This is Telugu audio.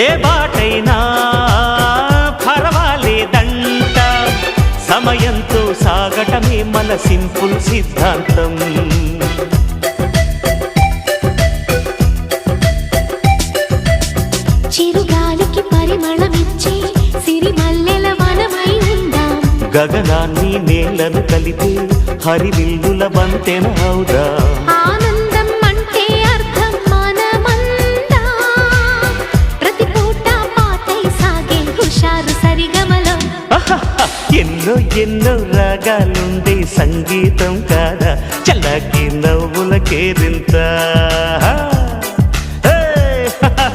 ఏ బాటైనా పర్వాలేదంట, సమయంతో సాగటమే మన సింపుల్ సిద్ధాంతం. చిరుగాలికి పరిమళమిచ్చే సిరిమల్లెల వనమై ఉందాం, గగనాన్ని నేలను కలిపే హరివిల్లుల వంతెన అవుదాం. ఆనందం అంటే అర్థం మనమందా, ప్రతి పూట పాతై సాగే హుషారు సరిగమలో. ఎన్నో ఎన్నో రాగాలుండే సంగీతం కాదా, చల్లకి నవ్వుల కేరింత.